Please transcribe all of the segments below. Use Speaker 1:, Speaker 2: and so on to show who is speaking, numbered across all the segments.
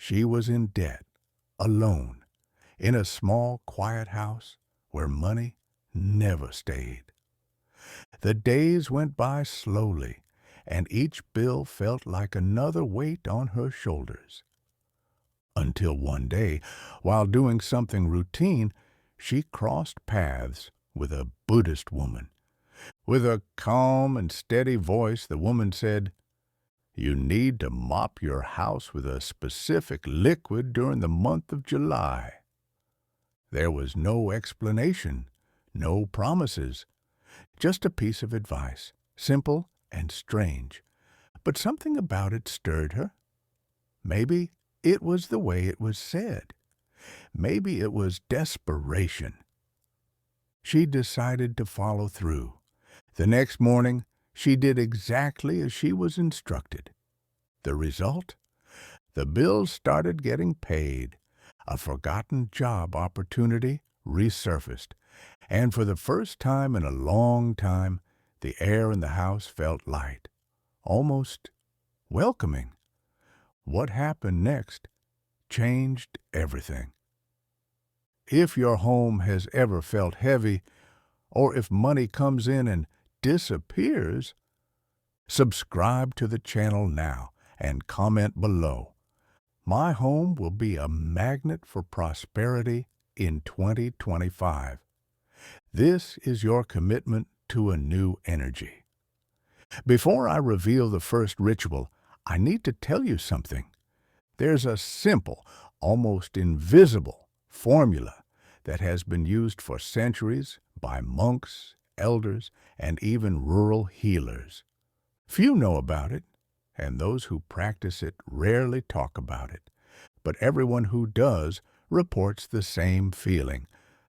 Speaker 1: She was in debt, alone, in a small, quiet house where money never stayed. The days went by slowly, and each bill felt like another weight on her shoulders. Until one day, while doing something routine, she crossed paths with a Buddhist woman. With a calm and steady voice, the woman said, "You need to mop your house with a specific liquid during the month of July." There was no explanation, no promises, just a piece of advice, simple and strange. But something about it stirred her. Maybe it was the way it was said. Maybe it was desperation. She decided to follow through. The next morning, she did exactly as she was instructed. The result? The bills started getting paid. A forgotten job opportunity resurfaced, and for the first time in a long time, the air in the house felt light, almost welcoming. What happened next changed everything. If your home has ever felt heavy, or if money comes in and disappears, subscribe to the channel now and comment below. My home will be a magnet for prosperity in 2025. This is your commitment to a new energy. Before I reveal the first ritual, I need to tell you something. There's a simple, almost invisible formula that has been used for centuries by monks, elders, and even rural healers. Few know about it, and those who practice it rarely talk about it. But everyone who does reports the same feeling.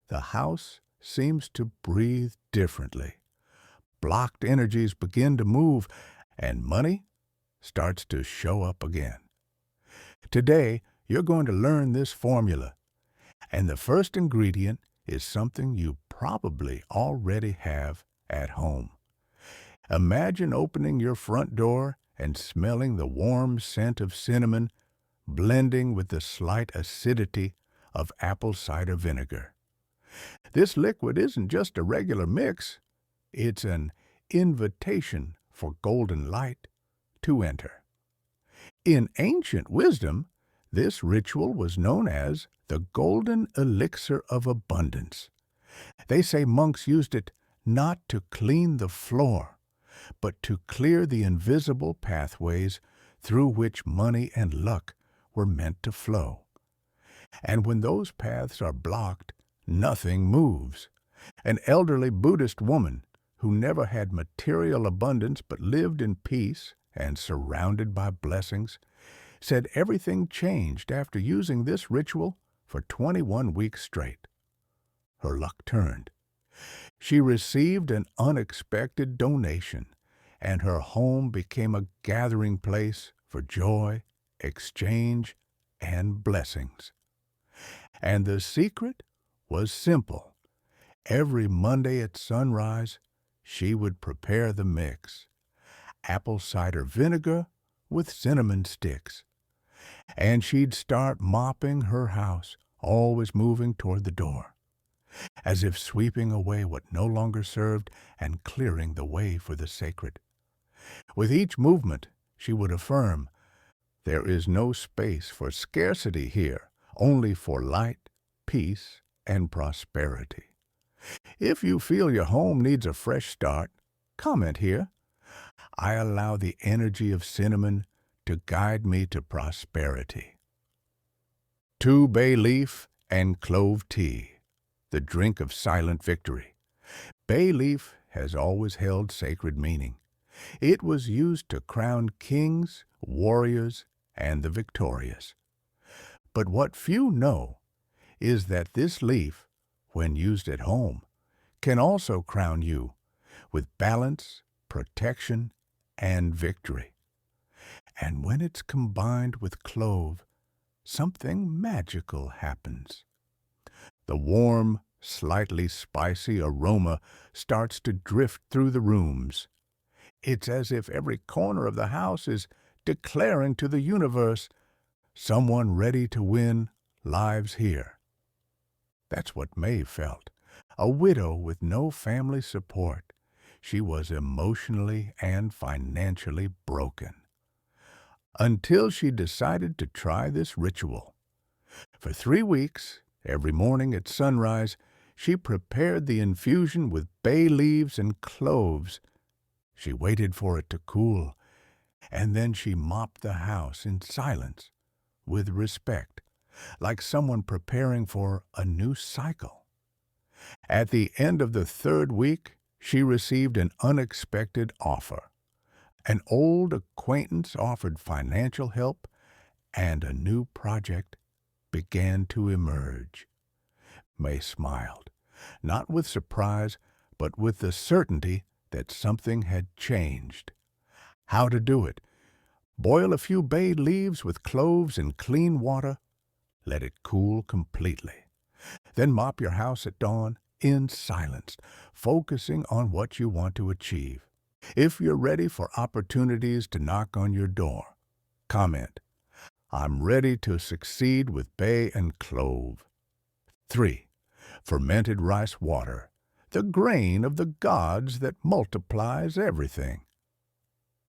Speaker 1: The house seems to breathe differently. Blocked energies begin to move, and money starts to show up again. Today, you're going to learn this formula, and the first ingredient is something you probably already have at home. Imagine opening your front door and smelling the warm scent of cinnamon blending with the slight acidity of apple cider vinegar. This liquid isn't just a regular mix, it's an invitation for golden light to enter. In ancient wisdom, this ritual was known as the golden elixir of abundance. They say monks used it not to clean the floor, but to clear the invisible pathways through which money and luck were meant to flow. And when those paths are blocked, nothing moves. An elderly Buddhist woman who never had material abundance but lived in peace and surrounded by blessings said everything changed after using this ritual for 21 weeks straight. Her luck turned. She received an unexpected donation, and her home became a gathering place for joy, exchange, and blessings. And the secret was simple. Every Monday at sunrise, she would prepare the mix: apple cider vinegar with cinnamon sticks. And she'd start mopping her house, always moving toward the door, as if sweeping away what no longer served and clearing the way for the sacred. With each movement, she would affirm, "There is no space for scarcity here, only for light, peace, and prosperity." If you feel your home needs a fresh start, comment here. I allow the energy of cinnamon to guide me to prosperity. 2 bay leaf and clove tea, the drink of silent victory. Bay leaf has always held sacred meaning. It was used to crown kings, warriors, and the victorious. But what few know is that this leaf, when used at home, can also crown you with balance, protection, and victory. And when it's combined with clove, something magical happens. The warm, slightly spicy aroma starts to drift through the rooms. It's as if every corner of the house is declaring to the universe, someone ready to win lives here. That's what May felt. A widow with no family support. She was emotionally and financially broken. Until she decided to try this ritual. For 3 weeks, every morning at sunrise, she prepared the infusion with bay leaves and cloves. She waited for it to cool, and then she mopped the house in silence, with respect, like someone preparing for a new cycle. At the end of the 3rd week, she received an unexpected offer. An old acquaintance offered financial help, and a new project began to emerge. May smiled, not with surprise, but with the certainty that something had changed. How to do it? Boil a few bay leaves with cloves in clean water. Let it cool completely. Then mop your house at dawn in silence, focusing on what you want to achieve. If you're ready for opportunities to knock on your door, comment, "I'm ready to succeed with bay and clove." 3. Fermented rice water, the grain of the gods that multiplies everything.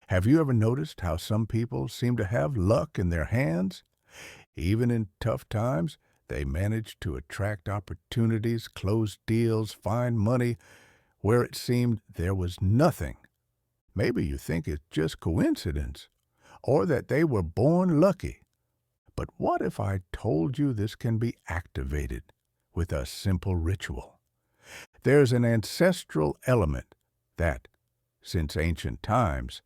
Speaker 1: Have you ever noticed how some people seem to have luck in their hands? Even in tough times, they manage to attract opportunities, close deals, find money where it seemed there was nothing. Maybe you think it's just coincidence, or that they were born lucky. But what if I told you this can be activated with a simple ritual? There's an ancestral element that, since ancient times,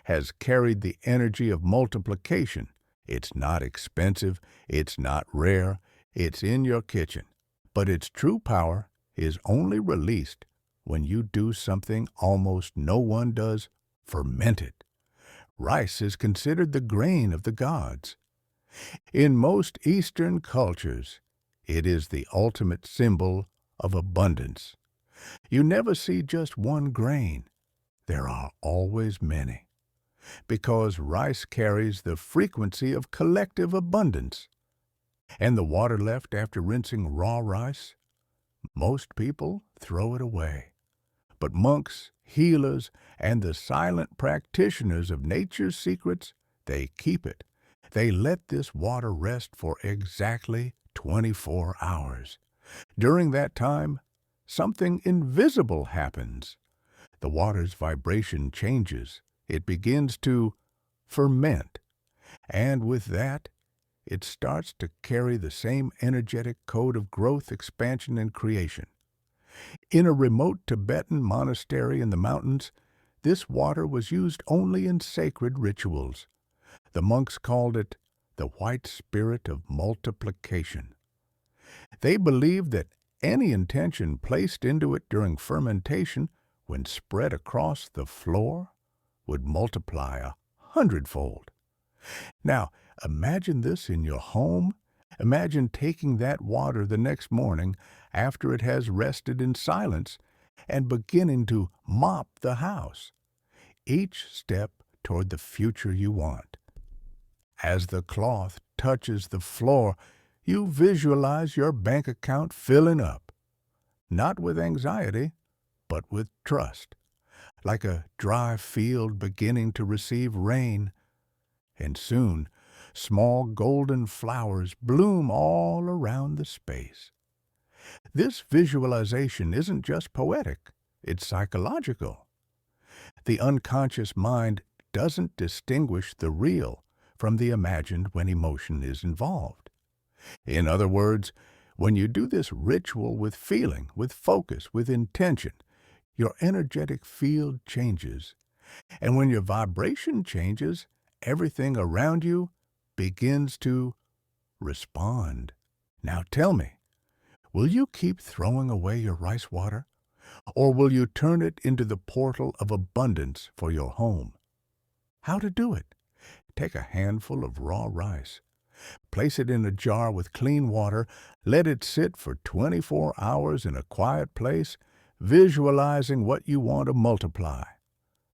Speaker 1: has carried the energy of multiplication. It's not expensive, it's not rare, it's in your kitchen. But its true power is only released when you do something almost no one does: fermented. Rice is considered the grain of the gods. In most Eastern cultures, it is the ultimate symbol of abundance. You never see just one grain. There are always many, because rice carries the frequency of collective abundance. And the water left after rinsing raw rice, most people throw it away. But monks, healers, and the silent practitioners of nature's secrets, they keep it. They let this water rest for exactly 24 hours. During that time, something invisible happens. The water's vibration changes. It begins to ferment. And with that, it starts to carry the same energetic code of growth, expansion, and creation. In a remote Tibetan monastery in the mountains, this water was used only in sacred rituals. The monks called it the white spirit of multiplication. They believed that any intention placed into it during fermentation, when spread across the floor, would multiply 100-fold. Now, imagine this in your home. Imagine taking that water the next morning after it has rested in silence and beginning to mop the house. Each step toward the future you want. As the cloth touches the floor, you visualize your bank account filling up, not with anxiety, but with trust, like a dry field beginning to receive rain. And soon, small golden flowers bloom all around the space. This visualization isn't just poetic, it's psychological. The unconscious mind doesn't distinguish the real from the imagined when emotion is involved. In other words, when you do this ritual with feeling, with focus, with intention, your energetic field changes. And when your vibration changes, everything around you begins to respond. Now tell me, will you keep throwing away your rice water, or will you turn it into the portal of abundance for your home? How to do it? Take a handful of raw rice. Place it in a jar with clean water. Let it sit for 24 hours in a quiet place, visualizing what you want to multiply.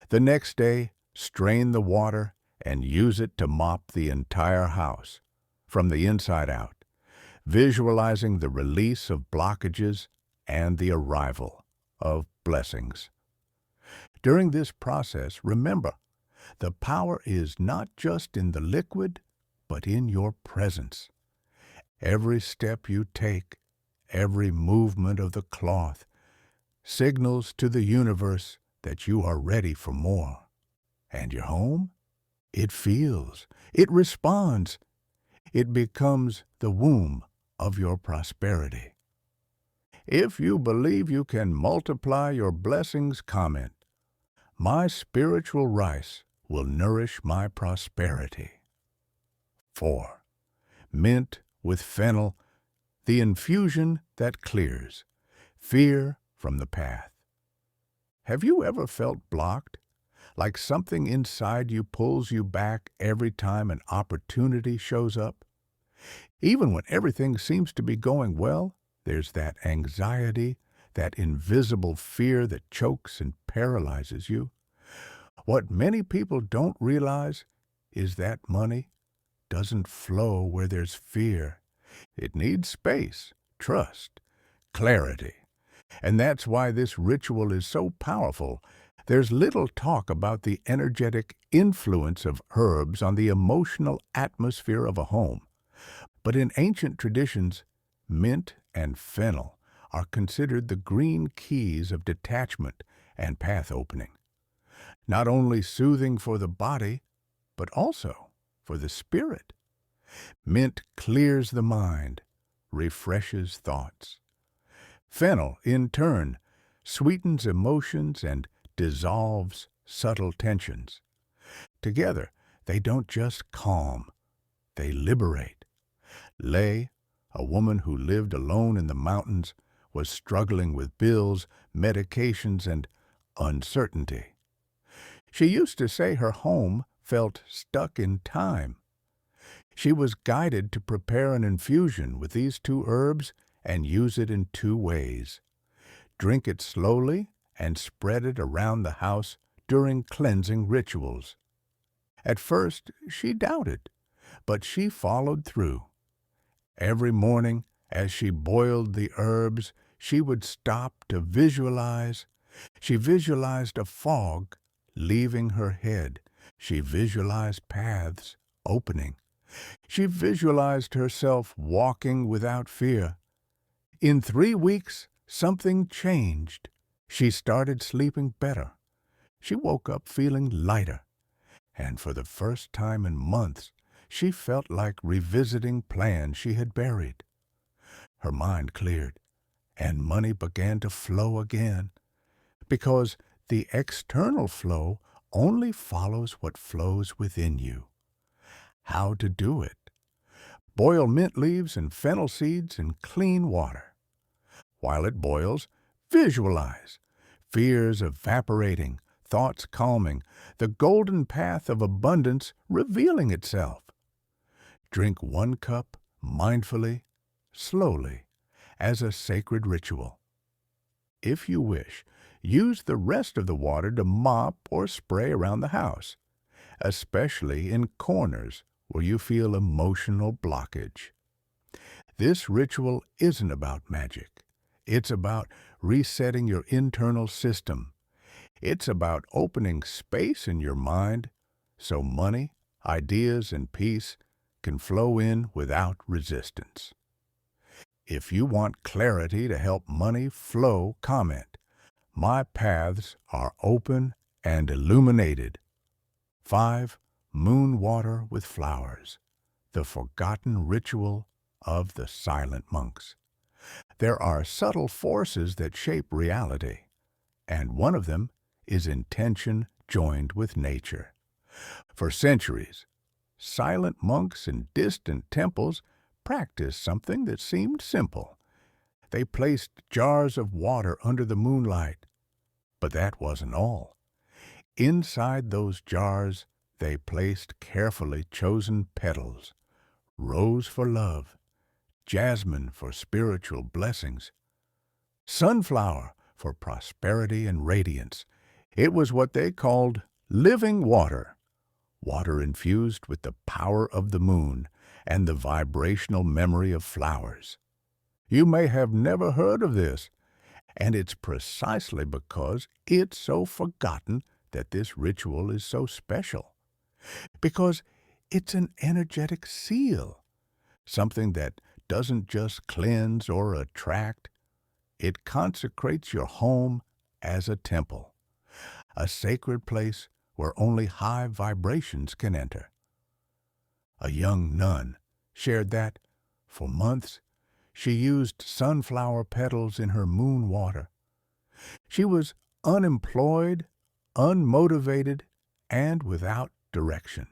Speaker 1: The next day, strain the water and use it to mop the entire house. from the inside out, visualizing the release of blockages and the arrival of blessings. During this process, remember, the power is not just in the liquid, but in your presence. Every step you take, every movement of the cloth, signals to the universe that you are ready for more. And your home? It feels, it responds, it becomes the womb of your prosperity. If you believe you can multiply your blessings, comment, "My spiritual rice will nourish my prosperity." 4. Mint with fennel, the infusion that clears fear from the path. Have you ever felt blocked? Like something inside you pulls you back every time an opportunity shows up? Even when everything seems to be going well, there's that anxiety, that invisible fear that chokes and paralyzes you. What many people don't realize is that money doesn't flow where there's fear. It needs space, trust, clarity. And that's why this ritual is so powerful. There's little talk about the energetic influence of herbs on the emotional atmosphere of a home. But in ancient traditions, mint and fennel are considered the green keys of detachment and path opening. Not only soothing for the body, but also for the spirit. Mint clears the mind, refreshes thoughts. Fennel, in turn, sweetens emotions and dissolves subtle tensions. Together, they don't just calm, they liberate. Lei, a woman who lived alone in the mountains, was struggling with bills, medications, and uncertainty. She used to say her home felt stuck in time. She was guided to prepare an infusion with these two herbs and use it in two ways. Drink it slowly and spread it around the house during cleansing rituals. At first, she doubted, but she followed through. Every morning, as she boiled the herbs, she would stop to visualize. She visualized a fog leaving her head. She visualized paths opening. She visualized herself walking without fear. In 3 weeks, something changed. She started sleeping better. She woke up feeling lighter. And for the first time in months, she felt like revisiting plans she had buried. Her mind cleared, and money began to flow again, because the external flow only follows what flows within you. How to do it? Boil mint leaves and fennel seeds in clean water. While it boils, visualize fears evaporating, thoughts calming, the golden path of abundance revealing itself. Drink 1 cup mindfully, slowly, as a sacred ritual. If you wish, use the rest of the water to mop or spray around the house, especially in corners where you feel emotional blockage. This ritual isn't about magic. It's about resetting your internal system. It's about opening space in your mind so money, ideas, and peace can flow in without resistance. If you want clarity to help money flow, comment, "My paths are open and illuminated." 5. Moon water with flowers, the forgotten ritual of the silent monks. There are subtle forces that shape reality, and one of them is intention joined with nature. For centuries, silent monks in distant temples practiced something that seemed simple. They placed jars of water under the moonlight. But that wasn't all. Inside those jars, they placed carefully chosen petals, rose for love, jasmine for spiritual blessings, sunflower for prosperity and radiance. It was what they called living water, water infused with the power of the moon and the vibrational memory of flowers. You may have never heard of this, and it's precisely because it's so forgotten that this ritual is so special. Because it's an energetic seal, something that doesn't just cleanse or attract, it consecrates your home as a temple, a sacred place where only high vibrations can enter. A young nun shared that, for months, she used sunflower petals in her moon water. She was unemployed, unmotivated, and without direction.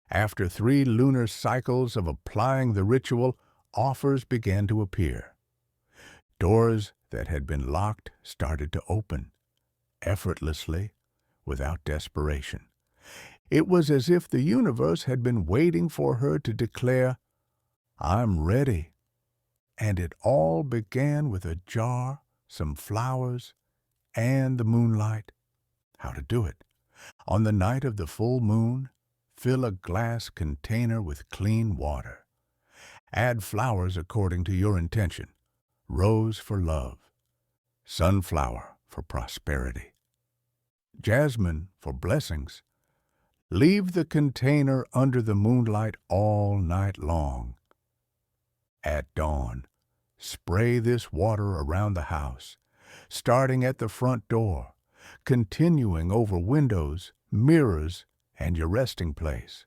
Speaker 1: After 3 lunar cycles of applying the ritual, offers began to appear. Doors that had been locked started to open, effortlessly, without desperation. It was as if the universe had been waiting for her to declare, "I'm ready." And it all began with a jar, some flowers, and the moonlight. How to do it? On the night of the full moon, fill a glass container with clean water. Add flowers according to your intention. Rose for love, sunflower for prosperity, jasmine for blessings. Leave the container under the moonlight all night long. At dawn, spray this water around the house, starting at the front door, continuing over windows, mirrors, and your resting place.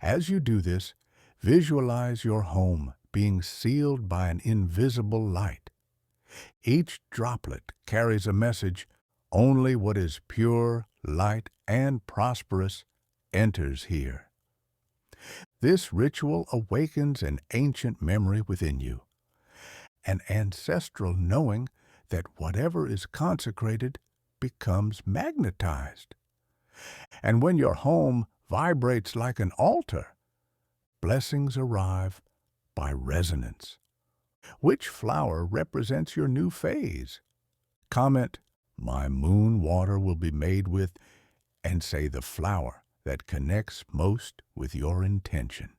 Speaker 1: As you do this, visualize your home being sealed by an invisible light. Each droplet carries a message: only what is pure, light, and prosperous enters here. This ritual awakens an ancient memory within you, an ancestral knowing that whatever is consecrated becomes magnetized. And when your home vibrates like an altar, blessings arrive by resonance. Which flower represents your new phase? Comment, "My moon water will be made with," and say the flower that connects most with your intention.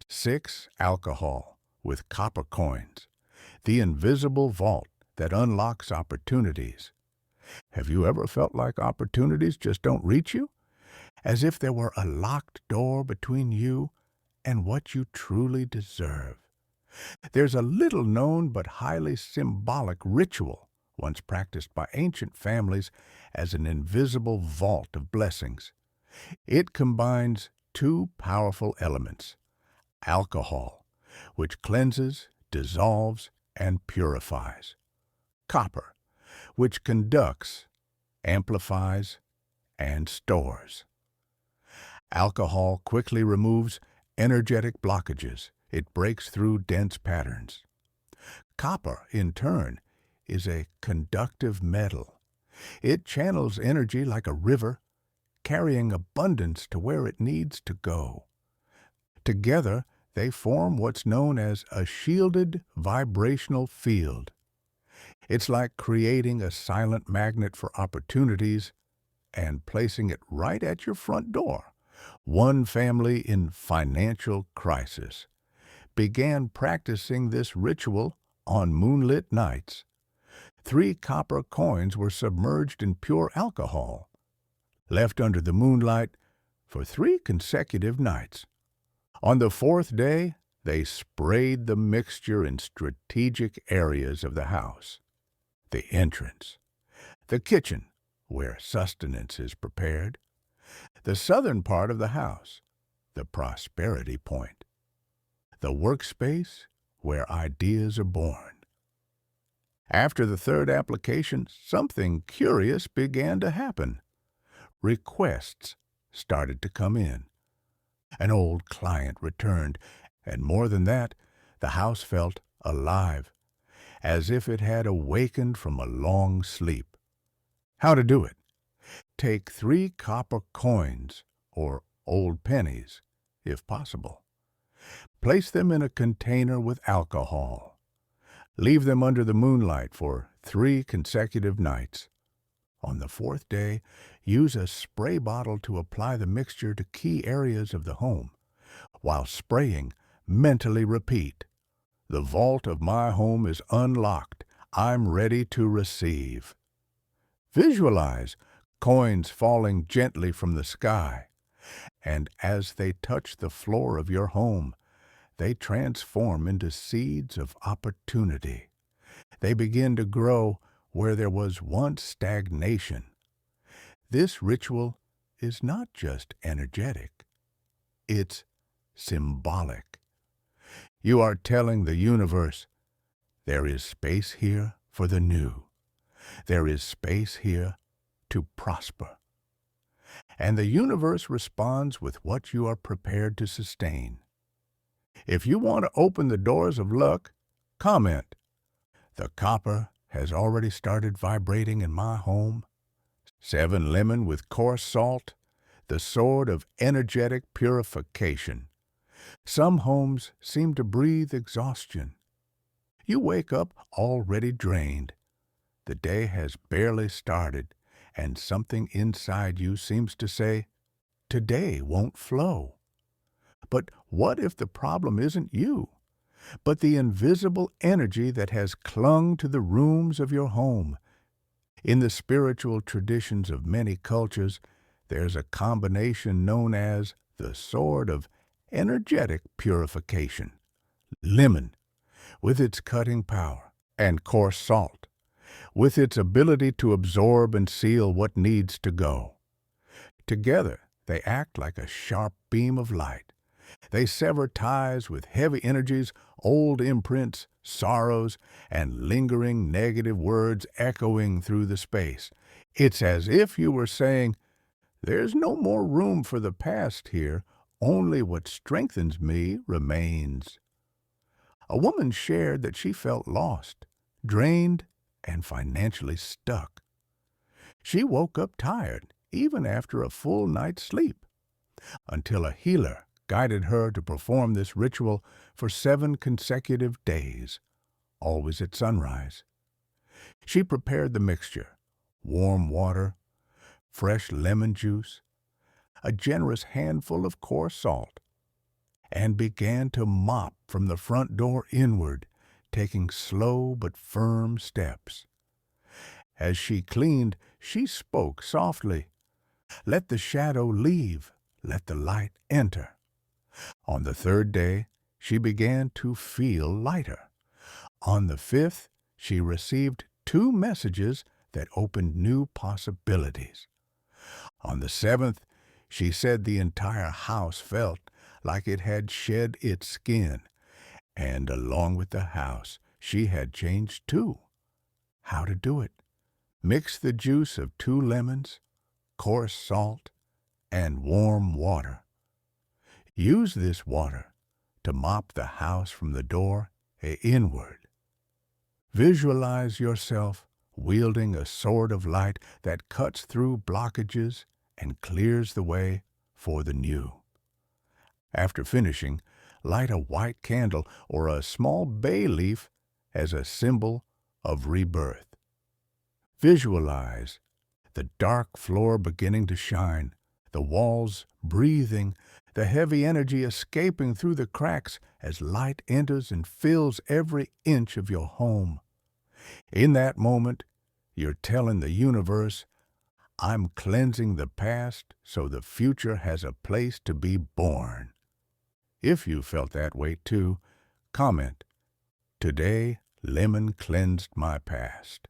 Speaker 1: 6. Alcohol with copper coins, the invisible vault that unlocks opportunities. Have you ever felt like opportunities just don't reach you? As if there were a locked door between you and what you truly deserve. There's a little-known but highly symbolic ritual, once practiced by ancient families as an invisible vault of blessings. It combines 2 powerful elements: alcohol, which cleanses, dissolves, and purifies; copper, which conducts, amplifies, and stores. Alcohol quickly removes energetic blockages. It breaks through dense patterns. Copper, in turn, is a conductive metal. It channels energy like a river, carrying abundance to where it needs to go. Together, they form what's known as a shielded vibrational field. It's like creating a silent magnet for opportunities and placing it right at your front door. One family in financial crisis began practicing this ritual on moonlit nights. 3 copper coins were submerged in pure alcohol, left under the moonlight for 3 consecutive nights. On the 4th day, they sprayed the mixture in strategic areas of the house: the entrance, the kitchen, where sustenance is prepared, the southern part of the house, the prosperity point, the workspace, where ideas are born. After the 3rd application, something curious began to happen. Requests started to come in. An old client returned, and more than that, the house felt alive, as if it had awakened from a long sleep. How to do it? Take 3 copper coins, or old pennies, if possible. Place them in a container with alcohol. Leave them under the moonlight for 3 consecutive nights. On the 4th day, use a spray bottle to apply the mixture to key areas of the home. While spraying, mentally repeat, "The vault of my home is unlocked. I'm ready to receive." Visualize coins falling gently from the sky, and as they touch the floor of your home, they transform into seeds of opportunity. They begin to grow where there was once stagnation. This ritual is not just energetic, it's symbolic. You are telling the universe, there is space here for the new. There is space here to prosper. And the universe responds with what you are prepared to sustain. If you want to open the doors of luck, comment, "The copper has already started vibrating in my home. 7 lemon with coarse salt, the sword of energetic purification." Some homes seem to breathe exhaustion. You wake up already drained. The day has barely started, and something inside you seems to say, "Today won't flow." But what if the problem isn't you, but the invisible energy that has clung to the rooms of your home? In the spiritual traditions of many cultures, there's a combination known as the sword of energetic purification. Lemon, with its cutting power, and coarse salt, with its ability to absorb and seal what needs to go. Together, they act like a sharp beam of light. They sever ties with heavy energies, old imprints, sorrows, and lingering negative words echoing through the space. It's as if you were saying, "There's no more room for the past here, only what strengthens me remains." A woman shared that she felt lost, drained, and financially stuck. She woke up tired, even after a full night's sleep, until a healer guided her to perform this ritual for 7 consecutive days, always at sunrise. She prepared the mixture: warm water, fresh lemon juice, a generous handful of coarse salt, and began to mop from the front door inward, taking slow but firm steps. As she cleaned, she spoke softly, "Let the shadow leave, let the light enter." On the 3rd day, she began to feel lighter. On the 5th, she received 2 messages that opened new possibilities. On the 7th, she said the entire house felt like it had shed its skin, and along with the house, she had changed too. How to do it? Mix the juice of 2 lemons, coarse salt, and warm water. Use this water to mop the house from the door inward. Visualize yourself wielding a sword of light that cuts through blockages and clears the way for the new. After finishing, light a white candle or a small bay leaf as a symbol of rebirth. Visualize the dark floor beginning to shine, the walls breathing, the heavy energy escaping through the cracks as light enters and fills every inch of your home. In that moment, you're telling the universe, "I'm cleansing the past so the future has a place to be born." If you felt that way too, comment, "Today, lemon cleansed my past."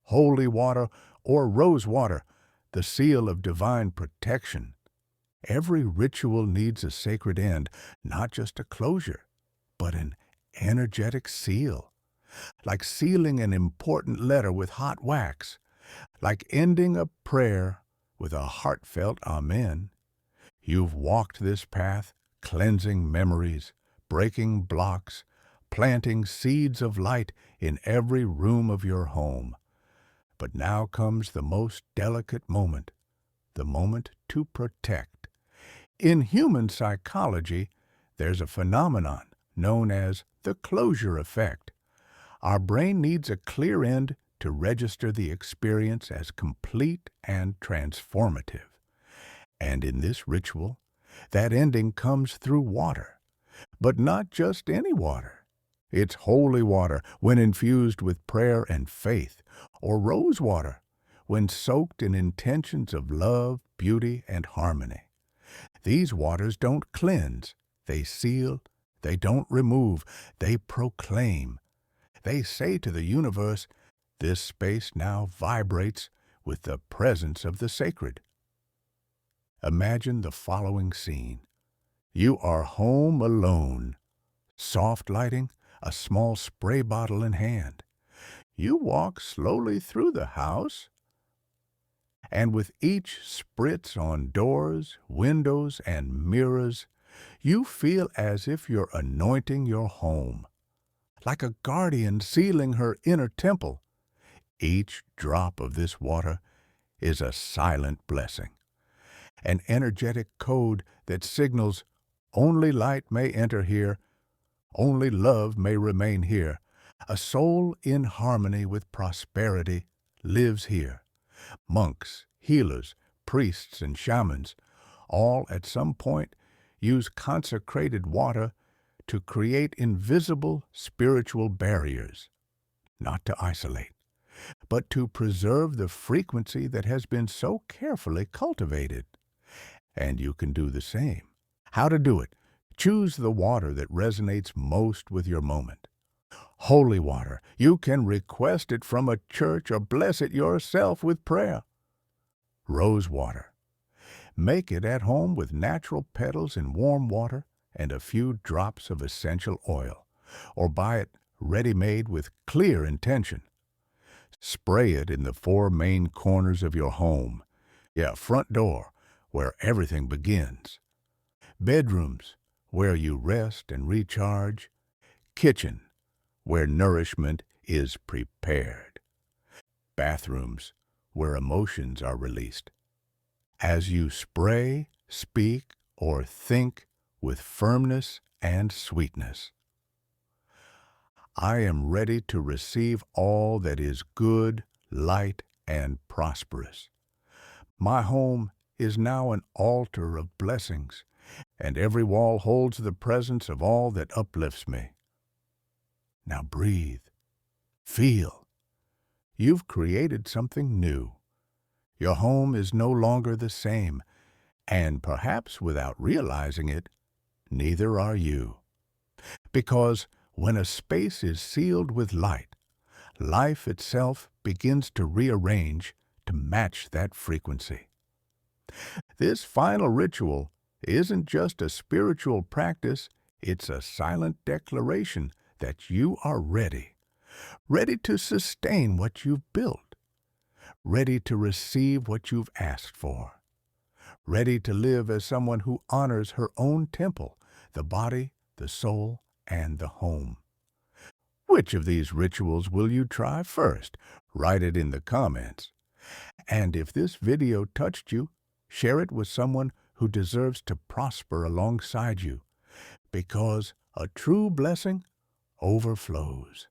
Speaker 1: Holy water or rose water, the seal of divine protection. Every ritual needs a sacred end, not just a closure, but an energetic seal. Like sealing an important letter with hot wax, like ending a prayer with a heartfelt amen. You've walked this path, cleansing memories, breaking blocks, planting seeds of light in every room of your home. But now comes the most delicate moment, the moment to protect. In human psychology, there's a phenomenon known as the closure effect. Our brain needs a clear end to register the experience as complete and transformative. And in this ritual, That ending comes through water, but not just any water. It's holy water when infused with prayer and faith, or rose water when soaked in intentions of love, beauty, and harmony. These waters don't cleanse, they seal, they don't remove, they proclaim. They say to the universe, this space now vibrates with the presence of the sacred. Imagine the following scene. You are home alone. Soft lighting, a small spray bottle in hand. You walk slowly through the house, and with each spritz on doors, windows, and mirrors, you feel as if you're anointing your home, like a guardian sealing her inner temple. Each drop of this water is a silent blessing, an energetic code that signals only light may enter here, only love may remain here. A soul in harmony with prosperity lives here. Monks, healers, priests, and shamans all at some point use consecrated water to create invisible spiritual barriers, not to isolate, but to preserve the frequency that has been so carefully cultivated. And you can do the same. How to do it? Choose the water that resonates most with your moment. Holy water, you can request it from a church or bless it yourself with prayer. Rose water, make it at home with natural petals in warm water and a few drops of essential oil, or buy it ready-made with clear intention. Spray it in the 4 main corners of your home. Front door, where everything begins. Bedrooms, where you rest and recharge. Kitchen, where nourishment is prepared. Bathrooms, where emotions are released. As you spray, speak, or think with firmness and sweetness. I am ready to receive all that is good, light, and prosperous. My home is now an altar of blessings, and every wall holds the presence of all that uplifts me. Now breathe. Feel. You've created something new. Your home is no longer the same, and perhaps without realizing it, neither are you. Because when a space is sealed with light, life itself begins to rearrange to match that frequency. This final ritual isn't just a spiritual practice, it's a silent declaration that you are ready to sustain what you've built, ready to receive what you've asked for, ready to live as someone who honors her own temple, the body, the soul, and the home. Which of these rituals will you try first? Write it in the comments. And if this video touched you, share it with someone who deserves to prosper alongside you, because a true blessing overflows.